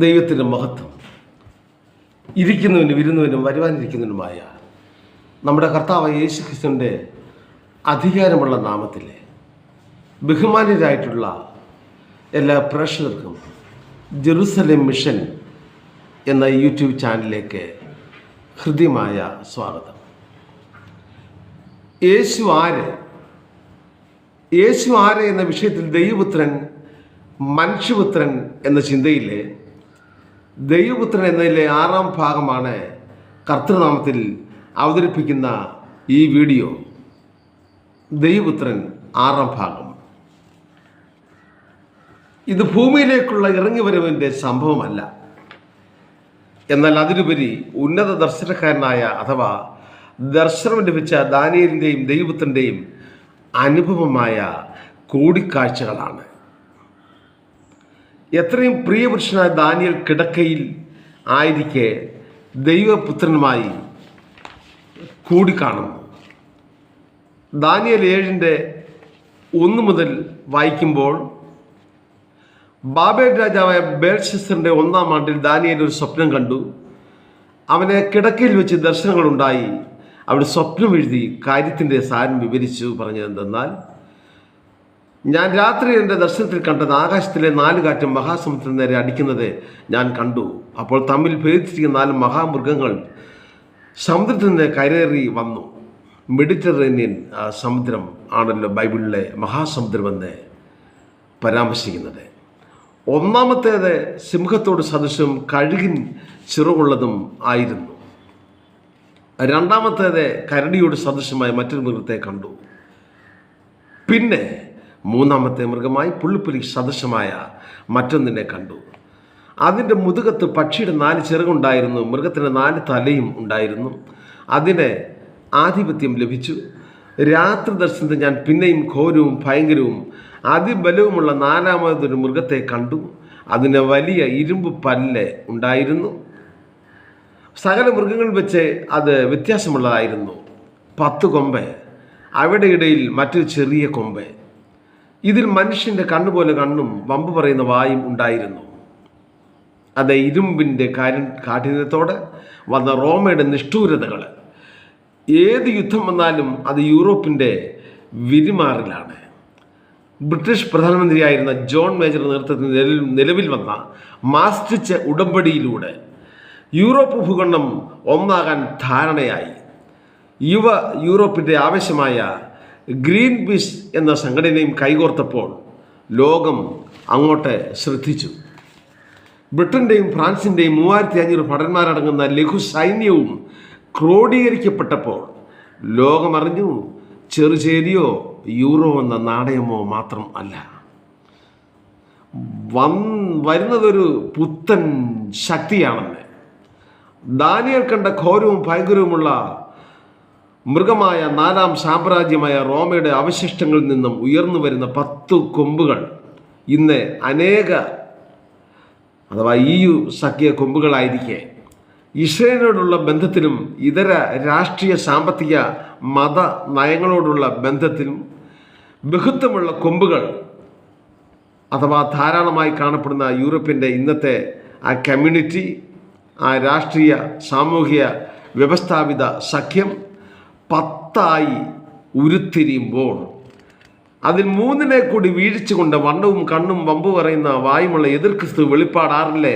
ദൈവത്തിൻ്റെ മഹത്വം. ഇരിക്കുന്നവനും ഇരുന്നവനും വരുവാനിരിക്കുന്നവനുമായ നമ്മുടെ കർത്താവ് യേശു ക്രിസ്തുവിൻ്റെ അധികാരമുള്ള നാമത്തിൽ ബഹുമാന്യരായിട്ടുള്ള എല്ലാ പ്രേക്ഷകർക്കും ജെറുസലേം മിഷൻ എന്ന യൂട്യൂബ് ചാനലിലേക്ക് ഹൃദ്യമായ സ്വാഗതം. യേശു ആര് എന്ന വിഷയത്തിൽ ദൈവപുത്രൻ, മനുഷ്യപുത്രൻ എന്ന ചിന്തയിലെ ദൈവപുത്രൻ എന്നതിലെ 6-ാം ഭാഗമാണ് കർത്തൃനാമത്തിൽ അവതരിപ്പിക്കുന്ന ഈ വീഡിയോ. ദൈവപുത്രൻ 6-ാം ഭാഗം. ഇത് ഭൂമിയിലേക്കുള്ള ഇറങ്ങിവരവിൻ്റെ സംഭവമല്ല, എന്നാൽ അതിലുപരി ഉന്നത ദർശനക്കാരനായ അഥവാ ദർശനം ലഭിച്ച ദാനിയേലിൻ്റെയും ദൈവപുത്രൻ്റെയും അനുഭവമായ കൂടിക്കാഴ്ചകളാണ്. എത്രയും പ്രിയപുരുഷനായ ദാനിയേൽ കിടക്കയിൽ ആയിരിക്കെ ദൈവപുത്രനുമായി കൂടിക്കാണുന്നു. ദാനിയേൽ 7:1 മുതൽ വായിക്കുമ്പോൾ, ബാബേൽ രാജാവായ ബേൽഷസ്സറിൻ്റെ 1-ാം ആണ്ടിൽ ദാനിയേൽ ഒരു സ്വപ്നം കണ്ടു. അവനെ കിടക്കയിൽ വെച്ച് ദർശനങ്ങളുണ്ടായി. അവിടെ സ്വപ്നം എഴുതി കാര്യത്തിൻ്റെ സാരം വിവരിച്ചു. പറഞ്ഞതെന്തെന്നാൽ, ഞാൻ രാത്രി എൻ്റെ ദർശനത്തിൽ കണ്ടത് ആകാശത്തിലെ 4 കാറ്റും മഹാസമുദ്രത്തിന് നേരെ അടിക്കുന്നത് ഞാൻ കണ്ടു. അപ്പോൾ തമ്മിൽ ഭേദിച്ചിരിക്കുന്ന 4 മഹാമൃഗങ്ങൾ സമുദ്രത്തിൽ നിന്ന് കരേറി വന്നു. മെഡിറ്ററേനിയൻ സമുദ്രം ആണല്ലോ ബൈബിളിലെ മഹാസമുദ്രമെന്ന് പരാമർശിക്കുന്നത്. 1-ാമത്തേത് സിംഹത്തോട് സദൃശവും കഴുകിൻ ചിറകുള്ളതും ആയിരുന്നു. 2-ാമത്തേത് കരടിയോട് സദൃശമായ മറ്റൊരു മൃഗത്തെ കണ്ടു. പിന്നെ 3-ാമത്തെ മൃഗമായി പുള്ളിപ്പുലി സദൃശമായ മറ്റൊന്നിനെ കണ്ടു. അതിൻ്റെ മുതുകത്ത് പക്ഷിയുടെ 4 ചിറകുണ്ടായിരുന്നു. മൃഗത്തിന് 4 തലയും ഉണ്ടായിരുന്നു. അതിന് ആധിപത്യം ലഭിച്ചു. രാത്രി ദർശനത്തിൽ ഞാൻ പിന്നെയും ഘോരവും ഭയങ്കരവും അതിബലവുമുള്ള 4-ാമതൊരു മൃഗത്തെ കണ്ടു. അതിന് വലിയ ഇരുമ്പ് പല്ല് ഉണ്ടായിരുന്നു. സകല മൃഗങ്ങളിൽ വെച്ച് അത് വ്യത്യാസമുള്ളതായിരുന്നു. 10 കൊമ്പ്, അവിടെ ഇടയിൽ മറ്റൊരു ചെറിയ കൊമ്പ്. ഇതിൽ മനുഷ്യൻ്റെ കണ്ണുപോലെ കണ്ണും വമ്പ് പറയുന്ന വായും ഉണ്ടായിരുന്നു. അത് ഇരുമ്പിൻ്റെ കാഠിന്യത്തോടെ വന്ന റോമയുടെ നിഷ്ഠൂരതകൾ. ഏത് യുദ്ധം വന്നാലും അത് യൂറോപ്പിൻ്റെ വിരിമാറിലാണ്. ബ്രിട്ടീഷ് പ്രധാനമന്ത്രിയായിരുന്ന ജോൺ മേജർ നേതൃത്വത്തിൽ നിലവിൽ വന്ന മാസ്ട്രിച്ച് ഉടമ്പടിയിലൂടെ യൂറോപ്പ് ഭൂഖണ്ഡം ഒന്നാകാൻ ധാരണയായി. യുവ യൂറോപ്പിൻ്റെ ആവശ്യമായ ഗ്രീൻ പീസ് എന്ന സംഘടനയും കൈകോർത്തപ്പോൾ ലോകം അങ്ങോട്ട് ശ്രദ്ധിച്ചു. ബ്രിട്ടൻ്റെയും ഫ്രാൻസിൻ്റെയും 3500 ഭടന്മാരടങ്ങുന്ന ലഘു സൈന്യവും ക്രോഡീകരിക്കപ്പെട്ടപ്പോൾ ലോകമറിഞ്ഞു, ചെറുചേരിയോ യൂറോ എന്ന നാണയമോ മാത്രം അല്ല, വരുന്നതൊരു പുത്തൻ ശക്തിയാണെന്ന്. ദാനിയേൽ കണ്ട ഘോരവും ഭയങ്കരവുമുള്ള മൃഗമായ 4-ാം സാമ്രാജ്യമായ റോമയുടെ അവശിഷ്ടങ്ങളിൽ നിന്നും ഉയർന്നു വരുന്ന 10 കൊമ്പുകൾ ഇന്ന് അനേക അഥവാ EU സഖ്യ കൊമ്പുകളായിരിക്കെ ഇസ്രായേലിനോടുള്ള ബന്ധത്തിലും ഇതര രാഷ്ട്രീയ, സാമ്പത്തിക, മത നയങ്ങളോടുള്ള ബന്ധത്തിലും ബഹുത്വമുള്ള കൊമ്പുകൾ അഥവാ ധാരാളമായി കാണപ്പെടുന്ന യൂറോപ്പിൻ്റെ ഇന്നത്തെ ആ കമ്മ്യൂണിറ്റി, ആ രാഷ്ട്രീയ സാമൂഹിക വ്യവസ്ഥാപിത സഖ്യം 10ആയി ഉരുത്തിരിയുമ്പോൾ അതിൽ 3-നെ കൂടി വീഴ്ചകൊണ്ട് വണ്ണവും കണ്ണും വമ്പ് പറയുന്ന വായുമുള്ള എതിർ ക്രിസ്തു വെളിപ്പാട് 6-ലെ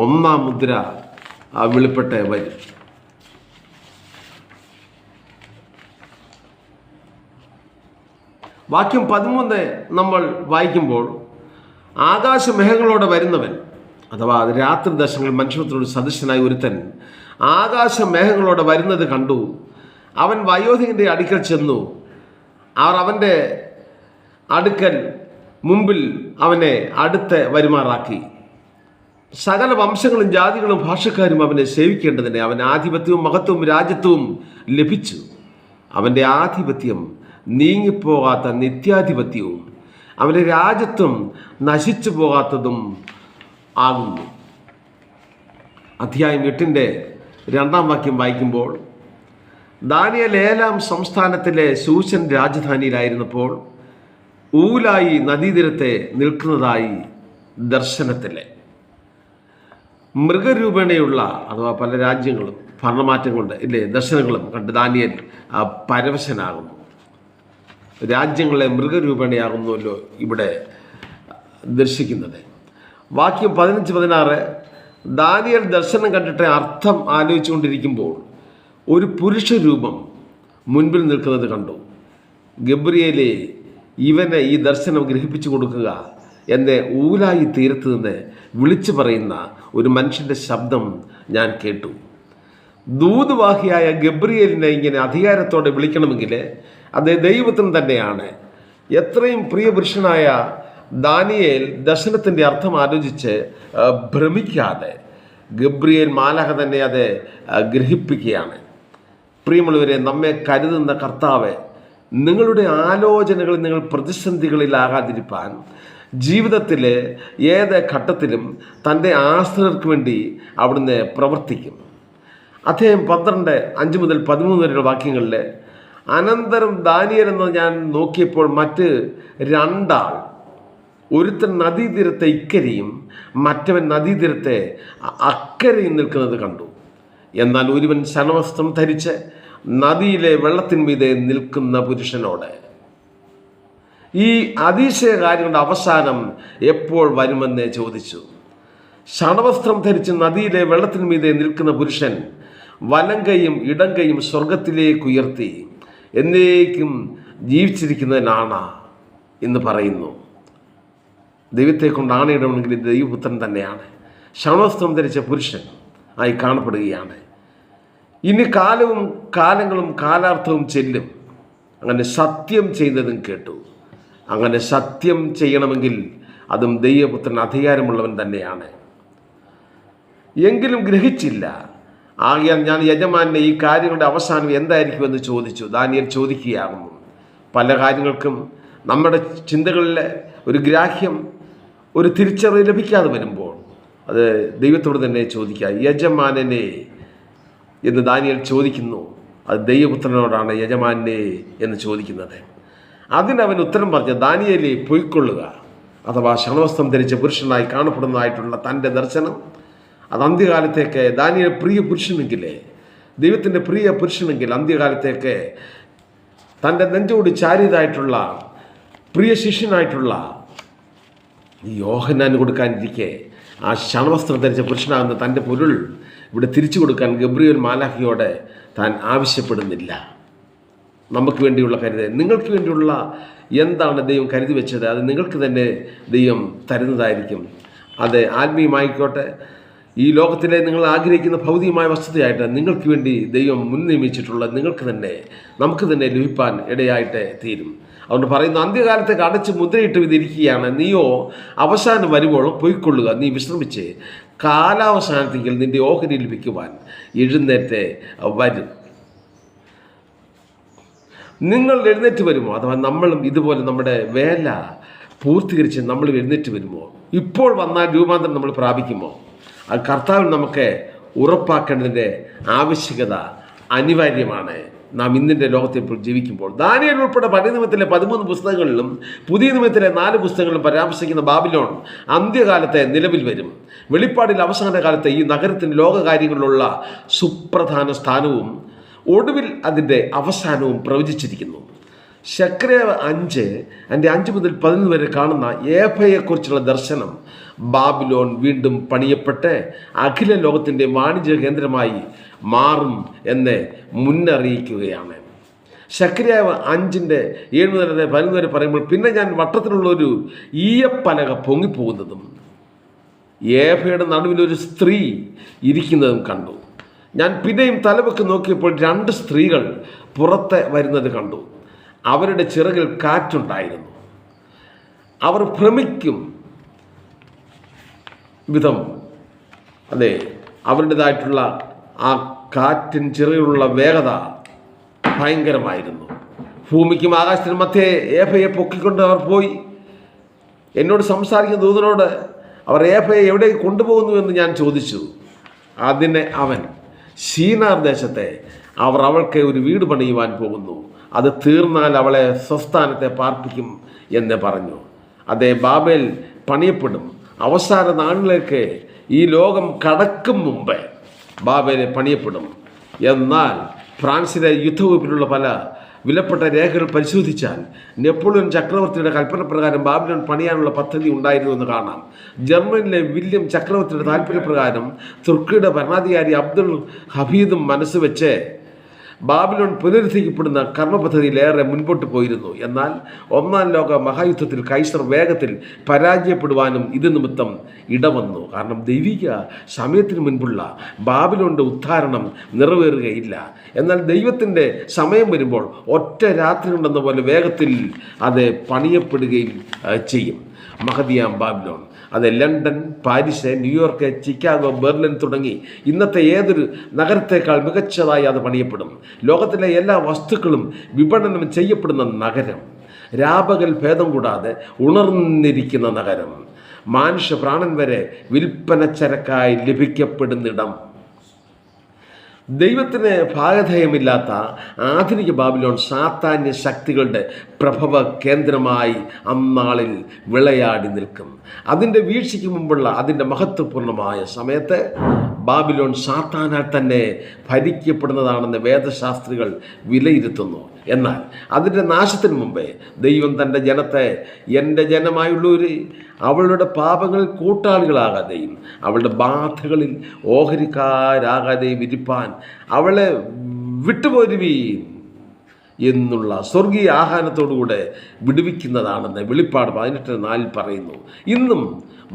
1-ാം മുദ്ര വെളിപ്പെട്ട് വരും. വാക്യം 13 നമ്മൾ വായിക്കുമ്പോൾ, ആകാശമേഘങ്ങളോടെ വരുന്നവൻ അഥവാ രാത്രി ദർശനങ്ങൾ മനുഷ്യത്തോട് സദൃശനായ ഒരുത്തൻ ആകാശമേഘങ്ങളോടെ വരുന്നത് കണ്ടു. അവൻ വയോധികൻ്റെ അടുക്കൽ ചെന്നു. അവർ അവൻ്റെ അടുക്കൽ മുമ്പിൽ അവനെ അടുത്ത് വരുമാറാക്കി. സകല വംശങ്ങളും ജാതികളും ഭാഷക്കാരും അവനെ സേവിക്കേണ്ടതിന് അവന് ആധിപത്യവും മഹത്വവും രാജ്യത്വവും ലഭിച്ചു. അവൻ്റെ ആധിപത്യം നീങ്ങിപ്പോകാത്ത നിത്യാധിപത്യവും അവൻ്റെ രാജ്യത്വം നശിച്ചു പോകാത്തതും ആകുന്നു. അധ്യായം 8-ന്റെ 2-ാം വാക്യം വായിക്കുമ്പോൾ, ദാനിയേൽ 7-ാം സംസ്ഥാനത്തിലെ ശൂശൻ രാജധാനിയിലായിരുന്നപ്പോൾ ഊലായി നദീതീരത്തെ നിൽക്കുന്നതായി ദർശനത്തിലെ മൃഗരൂപേണയുള്ള അഥവാ പല രാജ്യങ്ങളും ഭരണമാറ്റങ്ങളുണ്ട് ഇല്ലേ, ദർശനങ്ങളും കണ്ട് ദാനിയേൽ പരവശനാകുന്നു. രാജ്യങ്ങളെ മൃഗരൂപേണയാകുന്നുവല്ലോ ഇവിടെ ദർശിക്കുന്നത്. വാക്യം 15-16, ദാനിയേൽ ദർശനം കണ്ടിട്ട് അർത്ഥം ആലോചിച്ചുകൊണ്ടിരിക്കുമ്പോൾ ഒരു പുരുഷ രൂപം മുൻപിൽ നിൽക്കുന്നത് കണ്ടു. ഗബ്രിയേലേ, ഇവനെ ഈ ദർശനം ഗ്രഹിപ്പിച്ചു കൊടുക്കുക എന്നെ ഊലായി തീരത്ത് നിന്ന് വിളിച്ചു പറയുന്ന ഒരു മനുഷ്യൻ്റെ ശബ്ദം ഞാൻ കേട്ടു. ദൂതുവാഹിയായ ഗബ്രിയേലിനെ ഇങ്ങനെ അധികാരത്തോടെ വിളിക്കണമെങ്കിൽ അത് ദൈവത്തിന് തന്നെയാണ്. എത്രയും പ്രിയപുരുഷനായ ദാനിയേൽ ദർശനത്തിൻ്റെ അർത്ഥം ആലോചിച്ച് ഭ്രമിക്കാതെ ഗബ്രിയേൽ മാലാഖ തന്നെ അത് ഗ്രഹിപ്പിക്കുകയാണ്. പ്രിയമുള്ളവരെ, നമ്മെ കരുതുന്ന കർത്താവ് നിങ്ങളുടെ ആലോചനകളിൽ നിങ്ങൾ പ്രതിസന്ധികളിലാകാതിരിപ്പാൻ ജീവിതത്തിലെ ഏത് ഘട്ടത്തിലും തൻ്റെ ആശ്രിതർക്ക് വേണ്ടി അവിടുന്ന് പ്രവർത്തിക്കും. അദ്ദേഹം 12:5-13 വരെയുള്ള വാക്യങ്ങളിൽ, അനന്തരം ദാനിയേൽ എന്ന് ഞാൻ നോക്കിയപ്പോൾ മറ്റ് രണ്ടാൾ, ഒരുത്തൻ നദീതീരത്തെ ഇക്കരയും മറ്റവൻ നദീതീരത്തെ അക്കരയും നിൽക്കുന്നത് കണ്ടു. എന്നാൽ ഒരുവൻ ശണവസ്ത്രം ധരിച്ച് നദിയിലെ വെള്ളത്തിന്മീതെ നിൽക്കുന്ന പുരുഷനോട്, ഈ അതിശയ കാര്യങ്ങളുടെ അവസാനം എപ്പോൾ വരുമെന്ന് ചോദിച്ചു. ശണവസ്ത്രം ധരിച്ച് നദിയിലെ വെള്ളത്തിന്മീതെ നിൽക്കുന്ന പുരുഷൻ വലങ്കയും ഇടങ്കയും സ്വർഗത്തിലേക്ക് ഉയർത്തി എന്നേക്കും ജീവിച്ചിരിക്കുന്നതിനാണ് എന്ന് പറയുന്നു. ദൈവത്തെ കൊണ്ട് ആണയിടണമെങ്കിൽ ഇത് ദൈവപുത്രൻ തന്നെയാണ്. ശണവസ്ത്രം ധരിച്ച പുരുഷൻ ആയി കാണപ്പെടുകയാണ്. ഇനി കാലങ്ങളും കാലാർത്ഥവും ചെല്ലും. അങ്ങനെ സത്യം ചെയ്യുന്നതും കേട്ടു. അങ്ങനെ സത്യം ചെയ്യണമെങ്കിൽ അതും ദൈവപുത്രൻ അധികാരമുള്ളവൻ തന്നെയാണ്. എങ്കിലും ഗ്രഹിച്ചില്ല. ആകയാൽ ഞാൻ യജമാനെ ഈ കാര്യങ്ങളുടെ അവസാനം എന്തായിരിക്കുമെന്ന് ചോദിച്ചു. ദാനിയേൽ ചോദിക്കുകയാകുന്നു. പല കാര്യങ്ങൾക്കും നമ്മുടെ ചിന്തകളിലെ ഒരു ഗ്രാഹ്യം, ഒരു തിരിച്ചറിവ് ലഭിക്കാതെ വരുമ്പോൾ അത് ദൈവത്തോട് തന്നെ ചോദിക്കുക. യജമാനനെ എന്ന് ദാനിയേൽ ചോദിക്കുന്നു. അത് ദൈവപുത്രനോടാണ് യജമാനെ എന്ന് ചോദിക്കുന്നത്. അതിനവൻ ഉത്തരം പറഞ്ഞ, ദാനിയേലേ, പൊയ്ക്കൊള്ളുക. അഥവാ ശണവസ്ത്രം ധരിച്ച പുരുഷനായി കാണപ്പെടുന്നതായിട്ടുള്ള തൻ്റെ ദർശനം അത് അന്ത്യകാലത്തേക്ക്, ദാനിയേൽ പ്രിയ പുരുഷനെങ്കിലേ, ദൈവത്തിൻ്റെ പ്രിയ പുരുഷനെങ്കിൽ അന്ത്യകാലത്തേക്ക് തൻ്റെ നെഞ്ചോട് ചാരിയതായിട്ടുള്ള പ്രിയ ശിഷ്യനായിട്ടുള്ള യോഹന്നാന് കൊടുക്കാനിരിക്കെ ആ ശണവസ്ത്രം ധരിച്ച പുരുഷനാകുന്ന തൻ്റെ പൊരുൾ ഇവിടെ തിരിച്ചു കൊടുക്കാൻ ഗബ്രിയേൽ മാലാഖയോട് താൻ ആവശ്യപ്പെടുന്നില്ല. നമുക്ക് വേണ്ടിയുള്ള കരുതൽ, നിങ്ങൾക്ക് വേണ്ടിയുള്ള എന്താണ് ദൈവം കരുതി വെച്ചത് അത് നിങ്ങൾക്ക് തന്നെ ദൈവം തരുന്നതായിരിക്കും. അത് ആത്മീയമായിക്കോട്ടെ, ഈ ലോകത്തിലെ നിങ്ങൾ ആഗ്രഹിക്കുന്ന ഭൗതികമായ വസ്തുതയായിട്ട് നിങ്ങൾക്ക് വേണ്ടി ദൈവം മുൻ നിയമിച്ചിട്ടുള്ള നമുക്ക് തന്നെ ലഭിപ്പാൻ ഇടയായിട്ട് തീരും. അതുകൊണ്ട് പറയുന്നു, അന്ത്യകാലത്തേക്ക് അടച്ച് മുദ്രയിട്ട് വിധിരിക്കുകയാണ്. നീയോ അവസാനം വരുമ്പോഴും പൊയ്ക്കൊള്ളുക. നീ വിശ്രമിച്ച് കാലാവസാനത്തെങ്കിൽ നിന്റെ ഓഹരി ലഭിക്കുവാൻ എഴുന്നേറ്റ് വരും. നിങ്ങൾ എഴുന്നേറ്റ് വരുമോ? അഥവാ നമ്മളും ഇതുപോലെ നമ്മുടെ വേല പൂർത്തീകരിച്ച് നമ്മൾ എഴുന്നേറ്റ് വരുമോ? ഇപ്പോൾ വന്നാൽ രൂപാന്തരം നമ്മൾ പ്രാപിക്കുമോ? അത് കർത്താവിൽ നമുക്ക് ഉറപ്പാക്കേണ്ടതിൻ്റെ ആവശ്യകത അനിവാര്യമാണ്. നാം ഇന്നിൻ്റെ ലോകത്തെ ഇപ്പോൾ ജീവിക്കുമ്പോൾ ദാനിയേൽ ഉൾപ്പെടെ പഴയ നിയമത്തിലെ 13 പുസ്തകങ്ങളിലും പുതിയ നിയമത്തിലെ 4 പുസ്തകങ്ങളിലും പരാമർശിക്കുന്ന ബാബിലോൺ അന്ത്യകാലത്തെ നിലവിൽ വരും. വെളിപ്പാടിൽ അവസാന കാലത്തെ ഈ നഗരത്തിന് ലോകകാര്യങ്ങളിലുള്ള സുപ്രധാന സ്ഥാനവും ഒടുവിൽ അതിൻ്റെ അവസാനവും പ്രവചിച്ചിരിക്കുന്നു. ശെഖര്യാവ് 5:5-11 വരെ കാണുന്ന ഏഫയെക്കുറിച്ചുള്ള ദർശനം ബാബിലോൺ വീണ്ടും പണിയപ്പെട്ട് അഖില ലോകത്തിൻ്റെ വാണിജ്യ കേന്ദ്രമായി മാറും എന്ന് മുന്നറിയിക്കുകയാണ്. ശെഖര്യാവ് 5:7-11 വരെ പറയുമ്പോൾ, പിന്നെ ഞാൻ വട്ടത്തിലുള്ളൊരു ഈയപ്പലക പൊങ്ങിപ്പോകുന്നതും ഏഫയുടെ നടുവിലൊരു സ്ത്രീ ഇരിക്കുന്നതും കണ്ടു. ഞാൻ പിന്നെയും തലവെക്ക് നോക്കിയപ്പോൾ 2 സ്ത്രീകൾ പുറത്ത് വരുന്നത് കണ്ടു. അവരുടെ ചിറകിൽ കാറ്റുണ്ടായിരുന്നു. അവർ ഭ്രമിക്കും വിധം, അതെ, അവരുടേതായിട്ടുള്ള ആ കാറ്റിൻ ചിറകിലുള്ള വേഗത ഭയങ്കരമായിരുന്നു. ഭൂമിക്കും ആകാശത്തിനും മധ്യേ ഏഫയെ പൊക്കിക്കൊണ്ട് അവർ പോയി. എന്നോട് സംസാരിക്കുന്ന ദൂതനോട് അവർ ഏഫയെ എവിടെ കൊണ്ടുപോകുന്നു എന്ന് ഞാൻ ചോദിച്ചു. അതിന് അവൻ, ശീനാർ ദേശത്തെ അവർ അവൾക്ക് ഒരു വീട് പണിയുവാൻ പോകുന്നു, അത് തീർന്നാൽ അവളെ സ്വസ്ഥാനത്തെ പാർപ്പിക്കും എന്ന് പറഞ്ഞു. അതേ, ബാബേൽ പണിയപ്പെടും. അവസാന നാളിലേക്ക് ഈ ലോകം കടക്കും മുമ്പേ ബാബേൽ പണിയപ്പെടും. എന്നാൽ ഫ്രാൻസിലെ യുദ്ധവകുപ്പിലുള്ള പല വിലപ്പെട്ട രേഖകൾ പരിശോധിച്ചാൽ നെപ്പോളിയൻ ചക്രവർത്തിയുടെ കൽപ്പന പ്രകാരം ബാബിലോൺ പണിയാനുള്ള പദ്ധതി ഉണ്ടായിരുന്നുവെന്ന് കാണാം. ജർമ്മനിയിലെ വില്യം ചക്രവർത്തിയുടെ താല്പര്യപ്രകാരം തുർക്കിയുടെ ഭരണാധികാരി അബ്ദുൾ ഹഫീദും മനസ്സ് വെച്ച് ബാബിലോൺ പുനരുദ്ധരിക്കപ്പെടുന്ന കർമ്മപദ്ധതിയിലേറെ മുൻപോട്ട് പോയിരുന്നു. എന്നാൽ ഒന്നാം ലോക മഹായുദ്ധത്തിൽ കൈസർ വേഗത്തിൽ പരാജയപ്പെടുവാനും ഇത് നിമിത്തം ഇടവന്നു. കാരണം ദൈവിക സമയത്തിന് മുൻപുള്ള ബാബിലോണിൻ്റെ ഉദ്ധാരണം നിറവേറുകയില്ല. എന്നാൽ ദൈവത്തിൻ്റെ സമയം വരുമ്പോൾ ഒറ്റ രാത്രി കൊണ്ടെന്ന പോലെ വേഗത്തിൽ അത് പണിയപ്പെടുകയും ചെയ്യും. മഹദിയാം ബാബിലോൺ അത് London, Paris, New York, Chicago, Berlin തുടങ്ങി ഇന്നത്തെ ഏതൊരു നഗരത്തേക്കാൾ മികച്ചതായി അത് പണിയപ്പെടും. ലോകത്തിലെ എല്ലാ വസ്തുക്കളും വിപണനം ചെയ്യപ്പെടുന്ന നഗരം, രാപകൽ ഭേദം കൂടാതെ ഉണർന്നിരിക്കുന്ന നഗരം, മനുഷ്യ പ്രാണൻ വരെ വിൽപ്പന ചരക്കായി ലഭിക്കപ്പെടുന്നിടം. ദൈവത്തിന് ഭാഗധേയമില്ലാത്ത ആധുനിക ബാബിലോൺ സാത്താന്യ ശക്തികളുടെ പ്രഭവ കേന്ദ്രമായി അന്നാളിൽ വിളയാടി നിൽക്കും. അതിൻ്റെ വീഴ്ചയ്ക്ക് മുമ്പുള്ള അതിൻ്റെ മഹത്വപൂർണമായ സമയത്ത് ബാബിലോൺ സാത്താനാൽ തന്നെ ഭരിക്കപ്പെടുന്നതാണെന്ന് വേദശാസ്ത്രികൾ വിലയിരുത്തുന്നു. എന്നാൽ അതിൻ്റെ നാശത്തിന് മുമ്പേ ദൈവം തൻ്റെ ജനത്തെ, എൻ്റെ ജനമായുള്ളവർ അവളുടെ പാപങ്ങളിൽ കൂട്ടാളികളാകാതെയും അവളുടെ ബാധകളിൽ ഓഹരിക്കാരാകാതെയും ഇരിപ്പാൻ അവളെ വിട്ടുപോരുവീൻ എന്നുള്ള സ്വർഗീയ ആഹ്വാനത്തോടുകൂടെ വിടുവിക്കുന്നതാണെന്ന് വെളിപ്പാട് 18:4 പറയുന്നു. ഇന്നും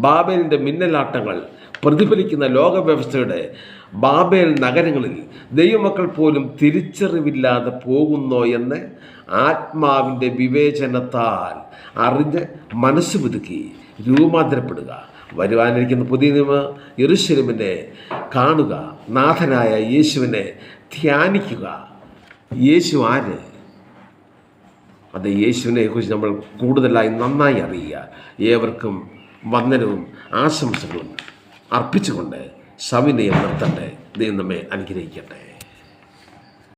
ബാബേലിൻ്റെ മിന്നലാട്ടങ്ങൾ പ്രതിഫലിക്കുന്ന ലോകവ്യവസ്ഥയുടെ ബാബേൽ നഗരങ്ങളിൽ ദൈവമക്കൾ പോലും തിരിച്ചറിവില്ലാതെ പോകുന്നോ എന്ന് ആത്മാവിൻ്റെ വിവേചനത്താൽ അറിഞ്ഞ് മനസ്സ് പുതുക്കി രൂപാന്തരപ്പെടുക. വരുവാനിരിക്കുന്ന പുതിയ നിയമ യെരൂശലേമിനെ കാണുക, നാഥനായ യേശുവിനെ ധ്യാനിക്കുക. യേശു ആര്? അത് യേശുവിനെ കുറിച്ച് നമ്മൾ കൂടുതലായി നന്നായി അറിയുക. ഏവർക്കും വന്ദനവും ആശംസകളും അർപ്പിച്ചുകൊണ്ട് സവിനയം നിർത്തട്ടെ. ദൈവം നമ്മെ അനുഗ്രഹിക്കട്ടെ.